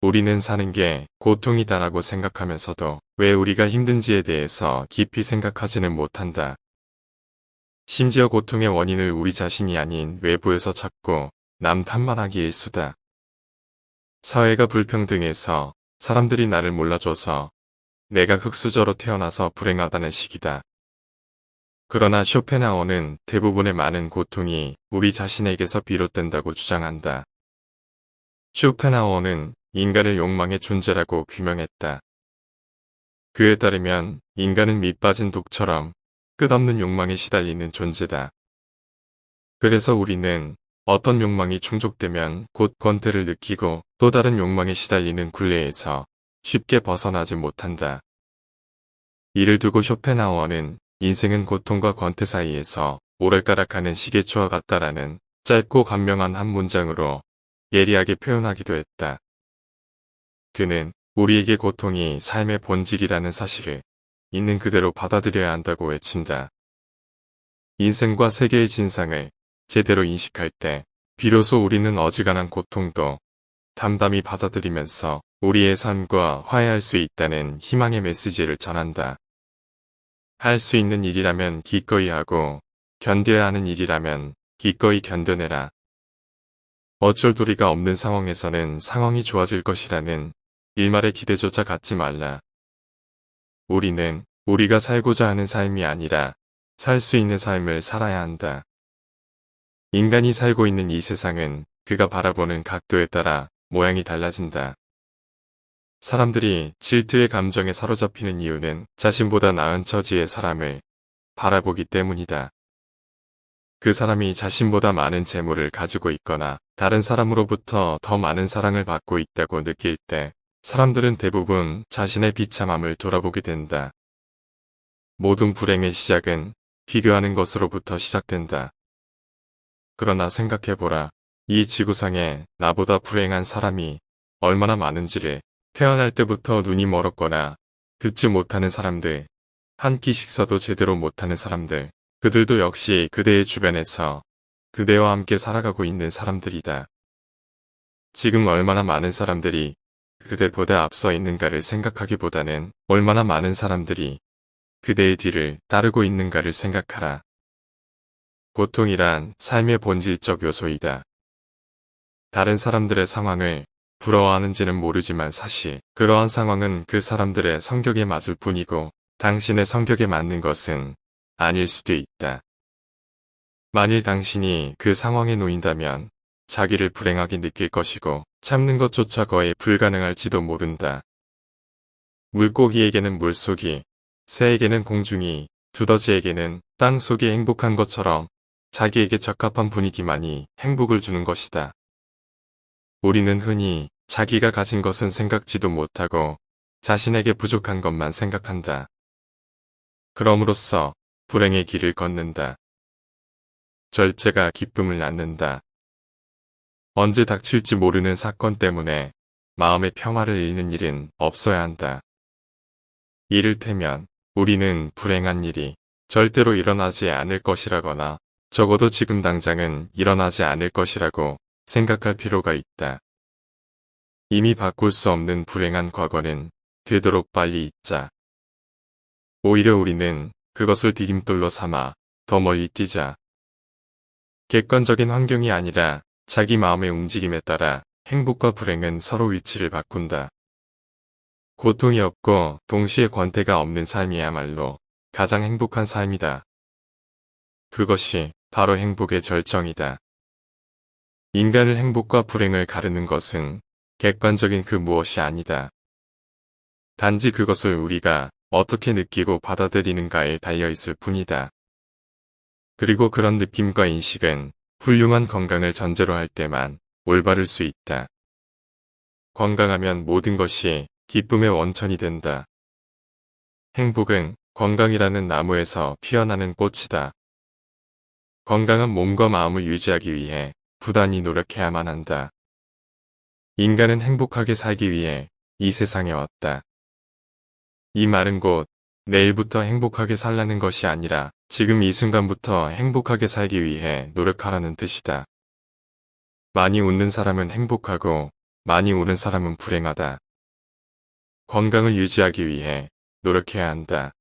우리는 사는 게 고통이다라고 생각하면서도 왜 우리가 힘든지에 대해서 깊이 생각하지는 못한다. 심지어 고통의 원인을 우리 자신이 아닌 외부에서 찾고 남 탓만하기 일수다. 사회가 불평등해서 사람들이 나를 몰라줘서 내가 흙수저로 태어나서 불행하다는 식이다. 그러나 쇼펜하우어는 대부분의 많은 고통이 우리 자신에게서 비롯된다고 주장한다. 쇼펜하우어는 인간을 욕망의 존재라고 규명했다. 그에 따르면 인간은 밑빠진 독처럼 끝없는 욕망에 시달리는 존재다. 그래서 우리는 어떤 욕망이 충족되면 곧 권태를 느끼고 또 다른 욕망에 시달리는 굴레에서 쉽게 벗어나지 못한다. 이를 두고 쇼펜하우어는 인생은 고통과 권태 사이에서 오락가락하는 시계추와 같다라는 짧고 간명한 한 문장으로 예리하게 표현하기도 했다. 그는 우리에게 고통이 삶의 본질이라는 사실을 있는 그대로 받아들여야 한다고 외친다. 인생과 세계의 진상을 제대로 인식할 때 비로소 우리는 어지간한 고통도 담담히 받아들이면서 우리의 삶과 화해할 수 있다는 희망의 메시지를 전한다. 할 수 있는 일이라면 기꺼이 하고 견뎌야 하는 일이라면 기꺼이 견뎌내라. 어쩔 도리가 없는 상황에서는 상황이 좋아질 것이라는 일말의 기대조차 갖지 말라. 우리는 우리가 살고자 하는 삶이 아니라 살 수 있는 삶을 살아야 한다. 인간이 살고 있는 이 세상은 그가 바라보는 각도에 따라 모양이 달라진다. 사람들이 질투의 감정에 사로잡히는 이유는 자신보다 나은 처지의 사람을 바라보기 때문이다. 그 사람이 자신보다 많은 재물을 가지고 있거나 다른 사람으로부터 더 많은 사랑을 받고 있다고 느낄 때 사람들은 대부분 자신의 비참함을 돌아보게 된다. 모든 불행의 시작은 비교하는 것으로부터 시작된다. 그러나 생각해보라. 이 지구상에 나보다 불행한 사람이 얼마나 많은지를. 태어날 때부터 눈이 멀었거나 듣지 못하는 사람들, 한 끼 식사도 제대로 못하는 사람들, 그들도 역시 그대의 주변에서 그대와 함께 살아가고 있는 사람들이다. 지금 얼마나 많은 사람들이 그대보다 앞서 있는가를 생각하기보다는 얼마나 많은 사람들이 그대의 뒤를 따르고 있는가를 생각하라. 고통이란 삶의 본질적 요소이다. 다른 사람들의 상황을 부러워하는지는 모르지만 사실 그러한 상황은 그 사람들의 성격에 맞을 뿐이고 당신의 성격에 맞는 것은 아닐 수도 있다. 만일 당신이 그 상황에 놓인다면 자기를 불행하게 느낄 것이고 참는 것조차 거의 불가능할지도 모른다. 물고기에게는 물속이, 새에게는 공중이, 두더지에게는 땅속이 행복한 것처럼 자기에게 적합한 분위기만이 행복을 주는 것이다. 우리는 흔히 자기가 가진 것은 생각지도 못하고 자신에게 부족한 것만 생각한다. 그럼으로써 불행의 길을 걷는다. 절제가 기쁨을 낳는다. 언제 닥칠지 모르는 사건 때문에 마음의 평화를 잃는 일은 없어야 한다. 이를테면 우리는 불행한 일이 절대로 일어나지 않을 것이라거나 적어도 지금 당장은 일어나지 않을 것이라고 생각할 필요가 있다. 이미 바꿀 수 없는 불행한 과거는 되도록 빨리 잊자. 오히려 우리는 그것을 디딤돌로 삼아 더 멀리 뛰자. 객관적인 환경이 아니라 자기 마음의 움직임에 따라 행복과 불행은 서로 위치를 바꾼다. 고통이 없고 동시에 권태가 없는 삶이야말로 가장 행복한 삶이다. 그것이 바로 행복의 절정이다. 인간을 행복과 불행을 가르는 것은 객관적인 그 무엇이 아니다. 단지 그것을 우리가 어떻게 느끼고 받아들이는가에 달려있을 뿐이다. 그리고 그런 느낌과 인식은 훌륭한 건강을 전제로 할 때만 올바를 수 있다. 건강하면 모든 것이 기쁨의 원천이 된다. 행복은 건강이라는 나무에서 피어나는 꽃이다. 건강한 몸과 마음을 유지하기 위해 부단히 노력해야만 한다. 인간은 행복하게 살기 위해 이 세상에 왔다. 이 말은 곧 내일부터 행복하게 살라는 것이 아니라 지금 이 순간부터 행복하게 살기 위해 노력하라는 뜻이다. 많이 웃는 사람은 행복하고 많이 우는 사람은 불행하다. 건강을 유지하기 위해 노력해야 한다.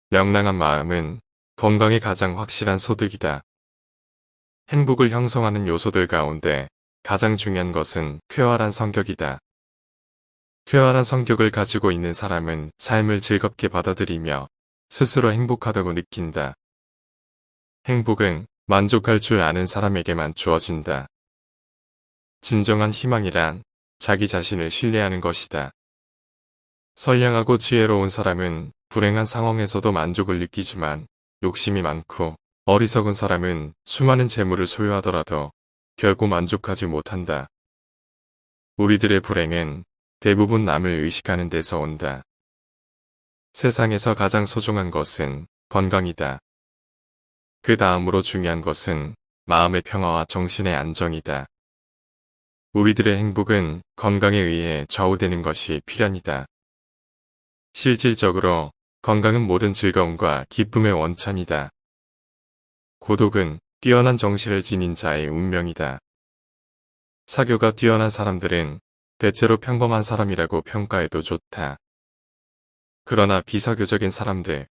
명랑한 마음은 건강의 가장 확실한 소득이다. 행복을 형성하는 요소들 가운데 가장 중요한 것은 쾌활한 성격이다. 쾌활한 성격을 가지고 있는 사람은 삶을 즐겁게 받아들이며 스스로 행복하다고 느낀다. 행복은 만족할 줄 아는 사람에게만 주어진다. 진정한 희망이란 자기 자신을 신뢰하는 것이다. 선량하고 지혜로운 사람은 불행한 상황에서도 만족을 느끼지만 욕심이 많고 어리석은 사람은 수많은 재물을 소유하더라도 결코 만족하지 못한다. 우리들의 불행은 대부분 남을 의식하는 데서 온다. 세상에서 가장 소중한 것은 건강이다. 그 다음으로 중요한 것은 마음의 평화와 정신의 안정이다. 우리들의 행복은 건강에 의해 좌우되는 것이 필연이다. 실질적으로 건강은 모든 즐거움과 기쁨의 원천이다. 고독은 뛰어난 정신을 지닌 자의 운명이다. 사교가 뛰어난 사람들은 대체로 평범한 사람이라고 평가해도 좋다. 그러나 비사교적인 사람들,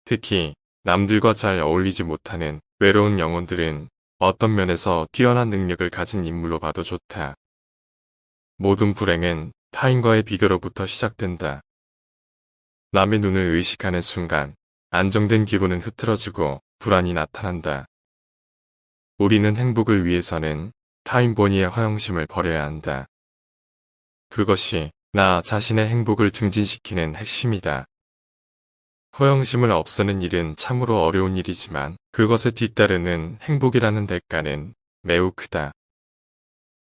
특히 남들과 잘 어울리지 못하는 외로운 영혼들은 어떤 면에서 뛰어난 능력을 가진 인물로 봐도 좋다. 모든 불행은 타인과의 비교로부터 시작된다. 남의 눈을 의식하는 순간 안정된 기분은 흐트러지고 불안이 나타난다. 우리는 행복을 위해서는 타인 본의의 허영심을 버려야 한다. 그것이 나 자신의 행복을 증진시키는 핵심이다. 허영심을 없애는 일은 참으로 어려운 일이지만 그것에 뒤따르는 행복이라는 대가는 매우 크다.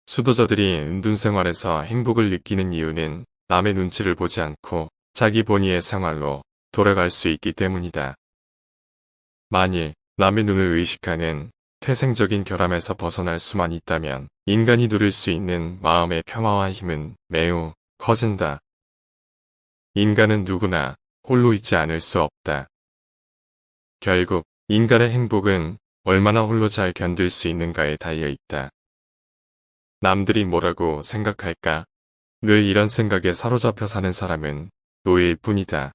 수도자들이 은둔생활에서 행복을 느끼는 이유는 남의 눈치를 보지 않고 자기 본의의 생활로 돌아갈 수 있기 때문이다. 만일 남의 눈을 의식하는 태생적인 결함에서 벗어날 수만 있다면 인간이 누릴 수 있는 마음의 평화와 힘은 매우 커진다. 인간은 누구나 홀로 있지 않을 수 없다. 결국 인간의 행복은 얼마나 홀로 잘 견딜 수 있는가에 달려 있다. 남들이 뭐라고 생각할까? 늘 이런 생각에 사로잡혀 사는 사람은 노예일 뿐이다.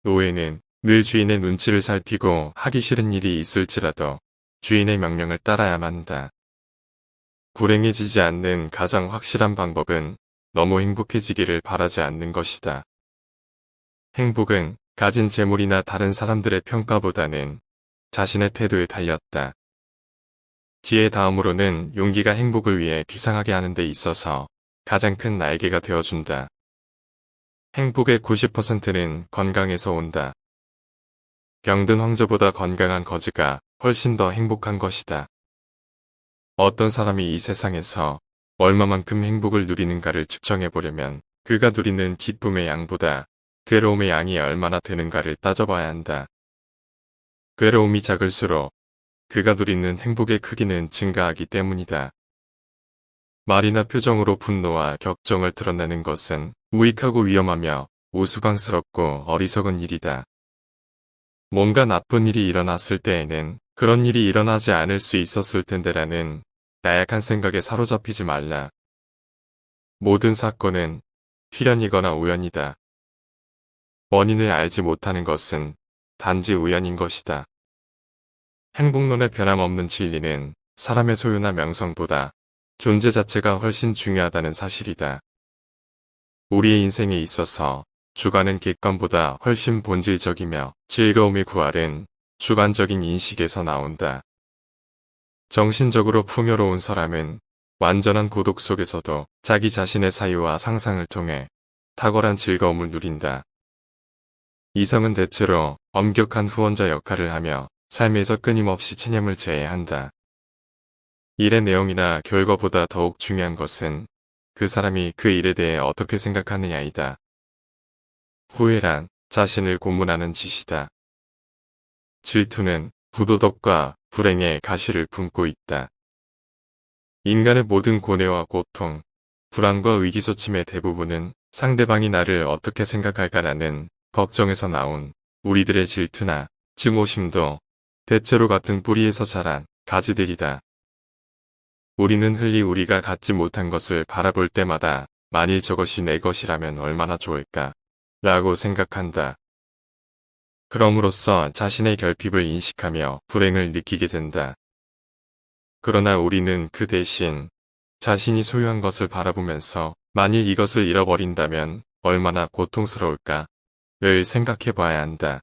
노예는 늘 주인의 눈치를 살피고 하기 싫은 일이 있을지라도 주인의 명령을 따라야만 한다. 불행해지지 않는 가장 확실한 방법은 너무 행복해지기를 바라지 않는 것이다. 행복은 가진 재물이나 다른 사람들의 평가보다는 자신의 태도에 달렸다. 지혜 다음으로는 용기가 행복을 위해 비상하게 하는 데 있어서 가장 큰 날개가 되어준다. 행복의 90%는 건강에서 온다. 병든 황제보다 건강한 거지가 훨씬 더 행복한 것이다. 어떤 사람이 이 세상에서 얼마만큼 행복을 누리는가를 측정해 보려면 그가 누리는 기쁨의 양보다 괴로움의 양이 얼마나 되는가를 따져봐야 한다. 괴로움이 작을수록 그가 누리는 행복의 크기는 증가하기 때문이다. 말이나 표정으로 분노와 격정을 드러내는 것은 우익하고 위험하며 우스꽝스럽고 어리석은 일이다. 뭔가 나쁜 일이 일어났을 때에는 그런 일이 일어나지 않을 수 있었을 텐데라는 나약한 생각에 사로잡히지 말라. 모든 사건은 필연이거나 우연이다. 원인을 알지 못하는 것은 단지 우연인 것이다. 행복론의 변함없는 진리는 사람의 소유나 명성보다 존재 자체가 훨씬 중요하다는 사실이다. 우리의 인생에 있어서 주관은 객관보다 훨씬 본질적이며 즐거움의 구할은 주관적인 인식에서 나온다. 정신적으로 풍요로운 사람은 완전한 고독 속에서도 자기 자신의 사유와 상상을 통해 탁월한 즐거움을 누린다. 이성은 대체로 엄격한 후원자 역할을 하며 삶에서 끊임없이 체념을 제해한다. 일의 내용이나 결과보다 더욱 중요한 것은 그 사람이 그 일에 대해 어떻게 생각하느냐이다. 후회란 자신을 고문하는 짓이다. 질투는 부도덕과 불행의 가시를 품고 있다. 인간의 모든 고뇌와 고통, 불안과 의기소침의 대부분은 상대방이 나를 어떻게 생각할까라는 걱정에서 나온 우리들의 질투나 증오심도 대체로 같은 뿌리에서 자란 가지들이다. 우리는 흔히 우리가 갖지 못한 것을 바라볼 때마다 만일 저것이 내 것이라면 얼마나 좋을까 라고 생각한다. 그럼으로써 자신의 결핍을 인식하며 불행을 느끼게 된다. 그러나 우리는 그 대신 자신이 소유한 것을 바라보면서 만일 이것을 잃어버린다면 얼마나 고통스러울까를 생각해 봐야 한다.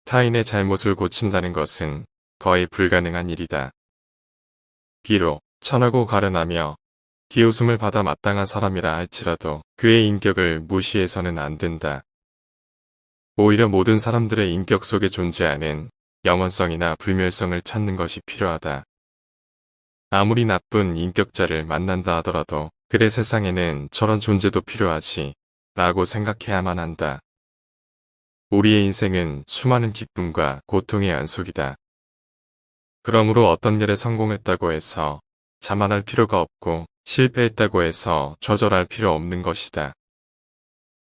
타인의 잘못을 고친다는 것은 거의 불가능한 일이다. 비록 천하고 가련하며 비웃음을 받아 마땅한 사람이라 할지라도 그의 인격을 무시해서는 안 된다. 오히려 모든 사람들의 인격 속에 존재하는 영원성이나 불멸성을 찾는 것이 필요하다. 아무리 나쁜 인격자를 만난다 하더라도 그래 세상에는 저런 존재도 필요하지 라고 생각해야만 한다. 우리의 인생은 수많은 기쁨과 고통의 연속이다. 그러므로 어떤 일에 성공했다고 해서 자만할 필요가 없고 실패했다고 해서 좌절할 필요 없는 것이다.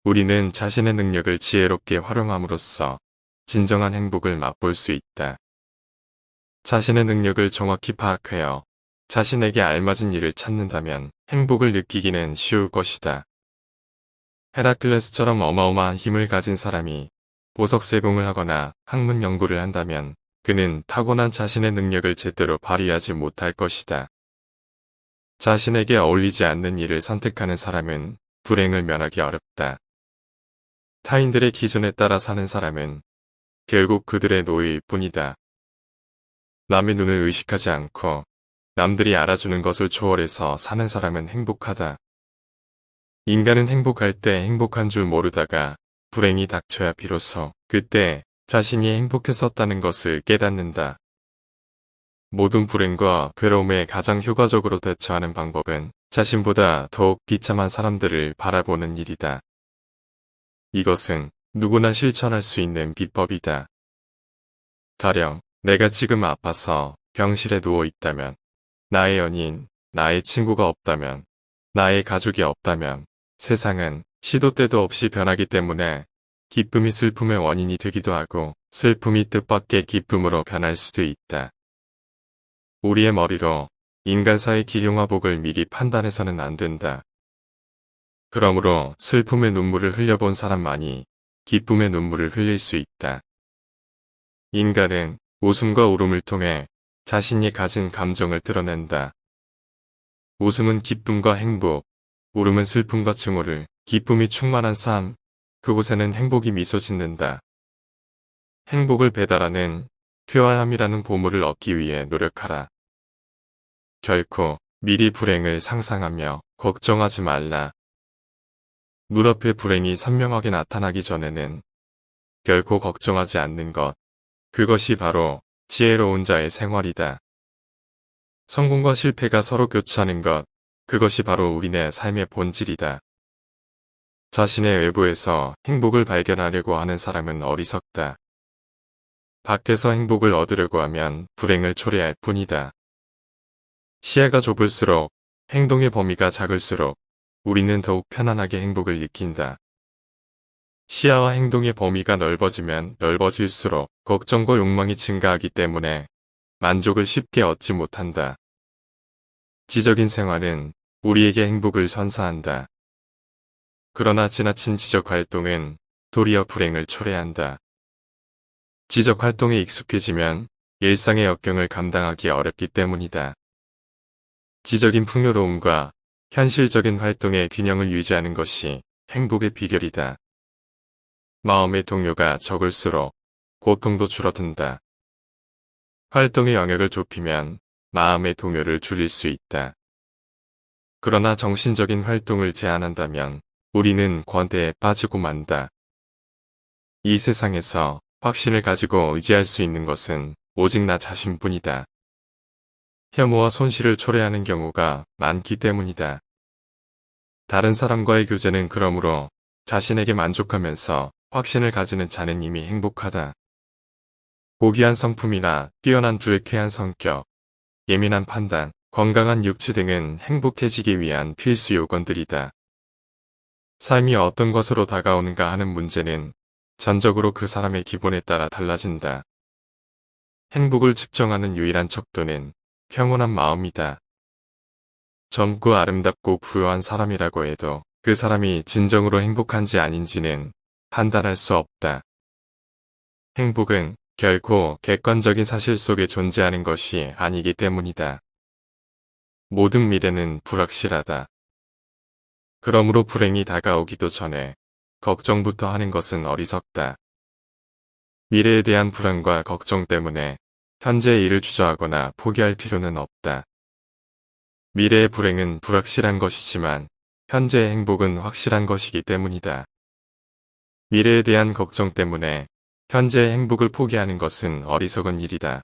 우리는 자신의 능력을 지혜롭게 활용함으로써 진정한 행복을 맛볼 수 있다. 자신의 능력을 정확히 파악하여 자신에게 알맞은 일을 찾는다면 행복을 느끼기는 쉬울 것이다. 헤라클레스처럼 어마어마한 힘을 가진 사람이 보석 세공을 하거나 학문 연구를 한다면 그는 타고난 자신의 능력을 제대로 발휘하지 못할 것이다. 자신에게 어울리지 않는 일을 선택하는 사람은 불행을 면하기 어렵다. 타인들의 기준에 따라 사는 사람은 결국 그들의 노예일 뿐이다. 남의 눈을 의식하지 않고 남들이 알아주는 것을 초월해서 사는 사람은 행복하다. 인간은 행복할 때 행복한 줄 모르다가 불행이 닥쳐야 비로소 그때 자신이 행복했었다는 것을 깨닫는다. 모든 불행과 괴로움에 가장 효과적으로 대처하는 방법은 자신보다 더욱 비참한 사람들을 바라보는 일이다. 이것은 누구나 실천할 수 있는 비법이다. 가령 내가 지금 아파서 병실에 누워 있다면, 나의 연인, 나의 친구가 없다면, 나의 가족이 없다면 세상은 시도 때도 없이 변하기 때문에 기쁨이 슬픔의 원인이 되기도 하고 슬픔이 뜻밖의 기쁨으로 변할 수도 있다. 우리의 머리로 인간사의 기용화복을 미리 판단해서는 안 된다. 그러므로 슬픔의 눈물을 흘려본 사람만이 기쁨의 눈물을 흘릴 수 있다. 인간은 웃음과 울음을 통해 자신이 가진 감정을 드러낸다. 웃음은 기쁨과 행복, 울음은 슬픔과 증오를, 기쁨이 충만한 삶, 그곳에는 행복이 미소 짓는다. 행복을 배달하는 쾌활함이라는 보물을 얻기 위해 노력하라. 결코 미리 불행을 상상하며 걱정하지 말라. 눈앞에 불행이 선명하게 나타나기 전에는 결코 걱정하지 않는 것, 그것이 바로 지혜로운 자의 생활이다. 성공과 실패가 서로 교차하는 것, 그것이 바로 우리네 삶의 본질이다. 자신의 외부에서 행복을 발견하려고 하는 사람은 어리석다. 밖에서 행복을 얻으려고 하면 불행을 초래할 뿐이다. 시야가 좁을수록, 행동의 범위가 작을수록 우리는 더욱 편안하게 행복을 느낀다. 시야와 행동의 범위가 넓어지면 넓어질수록 걱정과 욕망이 증가하기 때문에 만족을 쉽게 얻지 못한다. 지적인 생활은 우리에게 행복을 선사한다. 그러나 지나친 지적 활동은 도리어 불행을 초래한다. 지적 활동에 익숙해지면 일상의 역경을 감당하기 어렵기 때문이다. 지적인 풍요로움과 현실적인 활동의 균형을 유지하는 것이 행복의 비결이다. 마음의 동요가 적을수록 고통도 줄어든다. 활동의 영역을 좁히면 마음의 동요를 줄일 수 있다. 그러나 정신적인 활동을 제한한다면 우리는 권태에 빠지고 만다. 이 세상에서 확신을 가지고 의지할 수 있는 것은 오직 나 자신뿐이다. 혐오와 손실을 초래하는 경우가 많기 때문이다. 다른 사람과의 교제는 그러므로 자신에게 만족하면서 확신을 가지는 자는 이미 행복하다. 고귀한 성품이나 뛰어난 불쾌한 성격, 예민한 판단, 건강한 육체 등은 행복해지기 위한 필수 요건들이다. 삶이 어떤 것으로 다가오는가 하는 문제는 전적으로 그 사람의 기본에 따라 달라진다. 행복을 측정하는 유일한 척도는 평온한 마음이다. 젊고 아름답고 부유한 사람이라고 해도 그 사람이 진정으로 행복한지 아닌지는 판단할 수 없다. 행복은 결코 객관적인 사실 속에 존재하는 것이 아니기 때문이다. 모든 미래는 불확실하다. 그러므로 불행이 다가오기도 전에 걱정부터 하는 것은 어리석다. 미래에 대한 불안과 걱정 때문에 현재의 일을 주저하거나 포기할 필요는 없다. 미래의 불행은 불확실한 것이지만 현재의 행복은 확실한 것이기 때문이다. 미래에 대한 걱정 때문에 현재의 행복을 포기하는 것은 어리석은 일이다.